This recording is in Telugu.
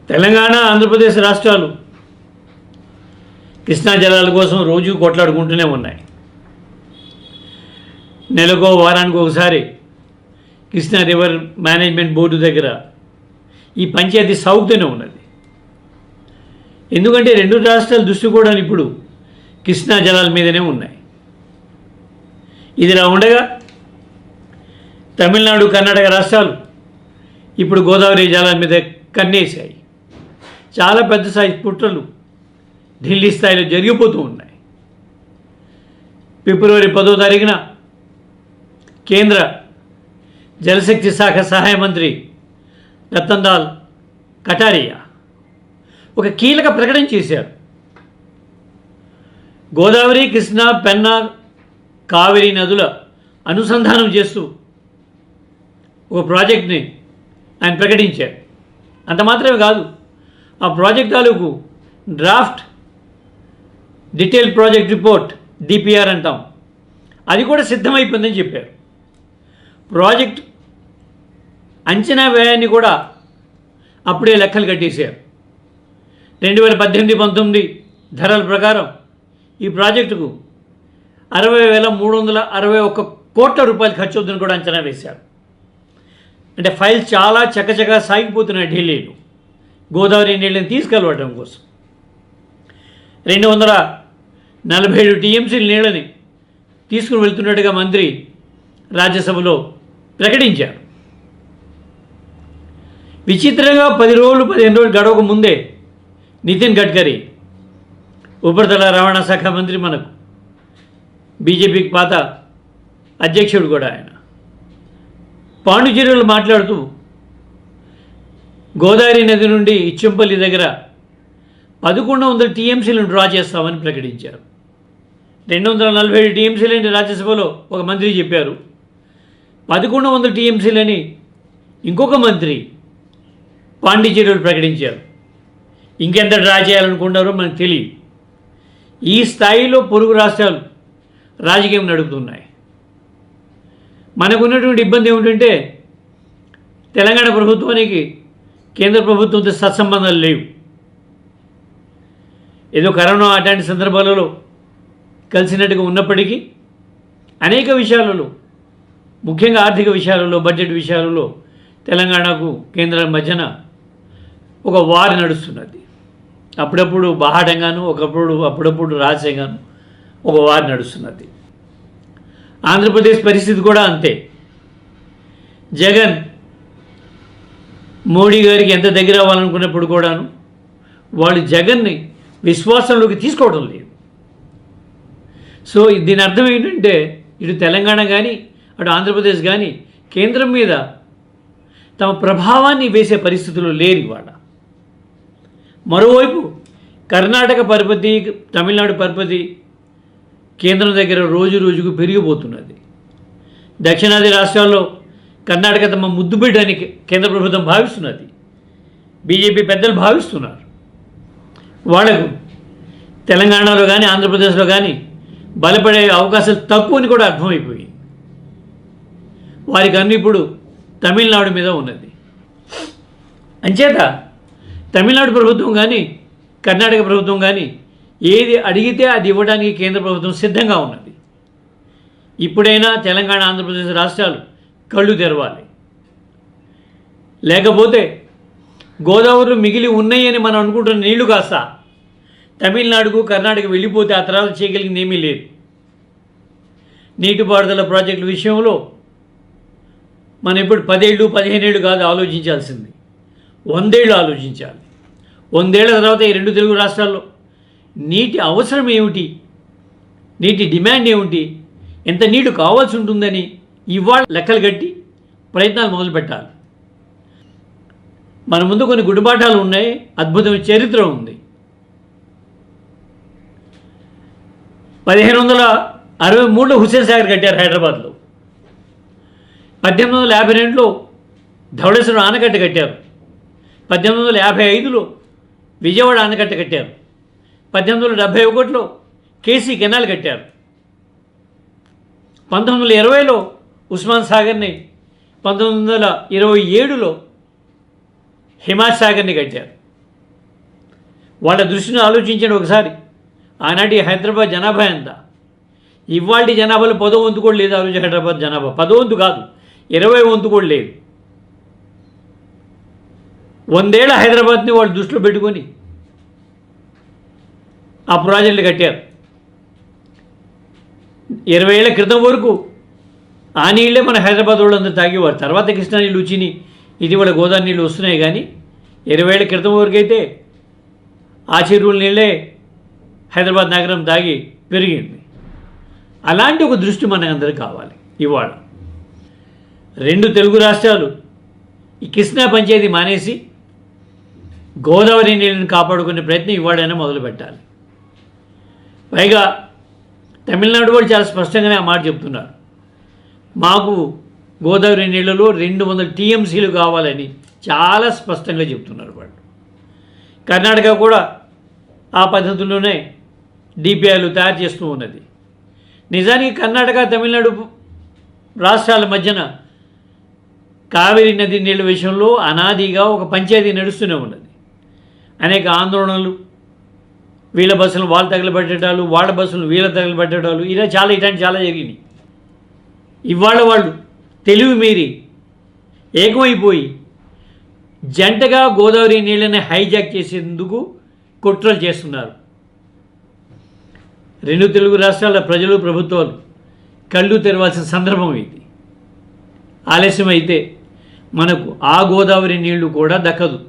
తెలంగాణ ఆంధ్రప్రదేశ్ రాష్ట్రాలు కృష్ణా జలాల కోసం రోజు కొట్లాడుకుంటూనే ఉన్నాయి. నెలకో వారానికి ఒకసారి కృష్ణా రివర్ మేనేజ్మెంట్ బోర్డు దగ్గర ఈ పంచాయతీ సాగుతూనే ఉన్నది. ఎందుకంటే రెండు రాష్ట్రాల దృష్టి కూడా ఇప్పుడు కృష్ణా జలాల మీదనే ఉన్నాయి. ఇదిలా ఉండగా తమిళనాడు, కర్ణాటక రాష్ట్రాలు ఇప్పుడు గోదావరి జలాల మీద కన్నేశాయి. చాలా పెద్ద స్థాయి కుట్రలు ఢిల్లీ స్థాయిలో జరిగిపోతూ ఉన్నాయి. ఫిబ్రవరి 10వ తారీఖున కేంద్ర జలశక్తి శాఖ సహాయ మంత్రి రతన్ కటారియా ఒక కీలక ప్రకటన చేశారు. గోదావరి, కృష్ణా, పెన్నా, కావేరీ నదుల అనుసంధానం చేస్తూ ఒక ప్రాజెక్ట్ని ఆయన ప్రకటించారు. అంత మాత్రమే కాదు, ఆ ప్రాజెక్ట్ తాలూకు draft detail project report DPR అంటాం, అది కూడా సిద్ధమైపోయిందని చెప్పారు. ప్రాజెక్ట్ అంచనా వ్యయాన్ని కూడా అప్పుడే లెక్కలు కట్టేశారు. 2018-19 ధరల ప్రకారం ఈ ప్రాజెక్టుకు 60,361 కోట్ల రూపాయలు ఖర్చు అవుతుందని కూడా అంచనా వేశారు. అంటే ఫైల్ చాలా చకచకా సాగిపోతున్నాయి ఢిల్లీలో గోదావరి నీళ్ళని తీసుకెళ్ళడం కోసం. 247 టీఎంసీల నీళ్ళని తీసుకుని వెళ్తున్నట్టుగా మంత్రి రాజ్యసభలో ప్రకటించారు. విచిత్రంగా 10 రోజులు 15 రోజులు గడవక ముందే నితిన్ గడ్కరీ, ఉపరితల రవాణా శాఖ మంత్రి, మనకు బీజేపీకి పాత అధ్యక్షుడు కూడా ఆయన, పాండిచేరిలో మాట్లాడుతూ గోదావరి నది నుండి ఇచ్చంపల్లి దగ్గర 1100 టీఎంసీలను డ్రా చేస్తామని ప్రకటించారు. 247 టీఎంసీలని రాజ్యసభలో ఒక మంత్రి చెప్పారు. 1100 టీఎంసీలని ఇంకొక మంత్రి పాండిచేరిలో ప్రకటించారు. ఇంకెంత డ్రా చేయాలనుకుంటారో మనకు తెలియదు. ఈ స్థాయిలో పొరుగు రాష్ట్రాలు రాజకీయం నడుపుతున్నాయి. మనకున్నటువంటి ఇబ్బంది ఏమిటంటే తెలంగాణ ప్రభుత్వానికి కేంద్ర ప్రభుత్వంతో సత్సంబంధాలు లేవు. ఏదో కరోనా అట్లాంటి సందర్భాలలో కలిసినట్టుగా ఉన్నప్పటికీ అనేక విషయాలలో, ముఖ్యంగా ఆర్థిక విషయాలలో, బడ్జెట్ విషయాలలో తెలంగాణకు కేంద్రం మధ్యన ఒక వార్ నడుస్తున్నది. అప్పుడప్పుడు బాహాటంగాను, అప్పుడప్పుడు రహస్యంగాను ఒక వార్ నడుస్తున్నది. ఆంధ్రప్రదేశ్ పరిస్థితి కూడా అంతే. జగన్ మోడీ గారికి ఎంత దగ్గర అవ్వాలనుకున్నప్పుడు కూడాను వాళ్ళు జగన్ని విశ్వాసంలోకి తీసుకోవడం లేదు. సో దీని అర్థం ఏంటంటే ఇటు తెలంగాణ కానీ అటు ఆంధ్రప్రదేశ్ కానీ కేంద్రం మీద తమ ప్రభావాన్ని వేసే పరిస్థితులు లేరు ఇవాళ. మరోవైపు కర్ణాటక పరపతి, తమిళనాడు పరపతి కేంద్రం దగ్గర రోజు రోజుకు పెరిగిపోతున్నది. దక్షిణాది రాష్ట్రాల్లో కర్ణాటక తమ ముద్దు బిడ్డని కేంద్ర ప్రభుత్వం భావిస్తున్నది. బీజేపీ పెద్దలు భావిస్తున్నారు. వాళ్లకు తెలంగాణలో కానీ ఆంధ్రప్రదేశ్లో కానీ బలపడే అవకాశాలు తక్కువని కూడా అర్థమైపోయి వారికి అన్ని ఇప్పుడు తమిళనాడు మీద ఉన్నది. అంచేత తమిళనాడు ప్రభుత్వం కానీ కర్ణాటక ప్రభుత్వం కానీ ఏది అడిగితే అది ఇవ్వడానికి కేంద్ర ప్రభుత్వం సిద్ధంగా ఉన్నది. ఇప్పుడైనా తెలంగాణ, ఆంధ్రప్రదేశ్ రాష్ట్రాలు కళ్ళు తెరవాలి. లేకపోతే గోదావరిలో మిగిలి ఉన్నాయని మనం అనుకుంటున్న నీళ్లు కాస్త తమిళనాడుకు, కర్ణాటక వెళ్ళిపోతే ఆ తర్వాత చేయగలిగింది ఏమీ లేదు. నీటిపారుదల ప్రాజెక్టుల విషయంలో మనం ఇప్పుడు 10 ఏళ్ళు 15 ఏళ్ళు కాదు ఆలోచించాల్సింది, 100 ఏళ్ళు ఆలోచించాలి. 100 ఏళ్ల తర్వాత ఈ రెండు తెలుగు రాష్ట్రాల్లో నీటి అవసరం ఏమిటి, నీటి డిమాండ్ ఏమిటి, ఎంత నీరు కావాల్సి ఉంటుందని ఇవాళ లెక్కలు కట్టి ప్రయత్నాలు మొదలుపెట్టాలి. మన ముందు కొన్ని గుడిబాటాలు ఉన్నాయి, అద్భుతమైన చరిత్ర ఉంది. 1563లో హుస్సేన్ సాగర్ కట్టారు హైదరాబాద్లో. 1852లో ధవళేశ్వరం ఆనకట్ట కట్టారు. 1855లో విజయవాడ ఆనకట్ట కట్టారు. 1871లో కేసీ కెనాల్ కట్టారు. 1920లో ఉస్మాన్ సాగర్ని, 1927లో హిమాయత్ సాగర్ని కట్టారు. వాళ్ళ దృష్టిని ఆలోచించండి ఒకసారి. ఆనాటి హైదరాబాద్ జనాభా ఎంత? ఇవాళ జనాభాలో 10వ వంతు కూడా లేదు. ఆ రోజు హైదరాబాద్ జనాభా 10వ వంతు కాదు, 20వ వంతు కూడా లేదు. 100 ఏళ్ల హైదరాబాద్ని వాళ్ళు దృష్టిలో పెట్టుకొని ఆ ప్రాజెక్టులు కట్టారు. 20 ఏళ్ల క్రితం వరకు ఆ నీళ్ళే మన హైదరాబాద్ వాళ్ళందరూ తాగేవారు. తర్వాత కృష్ణా నీళ్ళు వచ్చినాయి, ఇది కూడా గోదావరి నీళ్ళు వస్తున్నాయి. కానీ 20 ఏళ్ల క్రితం వరకు అయితే ఆ చెరువుల నీళ్ళే హైదరాబాద్ నగరం తాగి పెరిగింది. అలాంటి ఒక దృష్టి మనకందరికీ కావాలి. ఇవాళ 2 తెలుగు రాష్ట్రాలు ఈ కృష్ణా పంచాయతీ మానేసి గోదావరి నీళ్ళని కాపాడుకునే ప్రయత్నం ఇవాళైనా మొదలు పెట్టాలి. పైగా తమిళనాడు వాళ్ళు చాలా స్పష్టంగానే ఆ మాట చెప్తున్నారు. మాకు గోదావరి నీళ్ళలో 200 టీఎంసీలు కావాలని చాలా స్పష్టంగా చెప్తున్నారు వాళ్ళు. కర్ణాటక కూడా ఆ పద్ధతిలోనే డిపిఐలు తయారు చేస్తూ ఉన్నది. నిజానికి కర్ణాటక తమిళనాడు రాష్ట్రాల మధ్యన కావేరీ నది నీళ్ళ విషయంలో అనాదిగా ఒక పంచాయతీ నడుస్తూనే ఉన్నది. అనేక ఆందోళనలు, వీళ్ళ బస్సులు వాళ్ళు తగలబెట్టడాలు, వాళ్ళ బస్సులు వీళ్ళ తగలబెట్టడాలు, ఇలా ఇట్లాంటి చాలా జరిగినాయి. ఇవాళ వాళ్ళు తెలివి మీరి ఏకమైపోయి జంటగా గోదావరి నీళ్ళని హైజాక్ చేసేందుకు కుట్రలు చేస్తున్నారు. 2 తెలుగు రాష్ట్రాల ప్రజలు, ప్రభుత్వాలు కళ్ళు తెరవాల్సిన సందర్భం ఇది. ఆలస్యం అయితే మనకు ఆ గోదావరి నీళ్లు కూడా దక్కదు.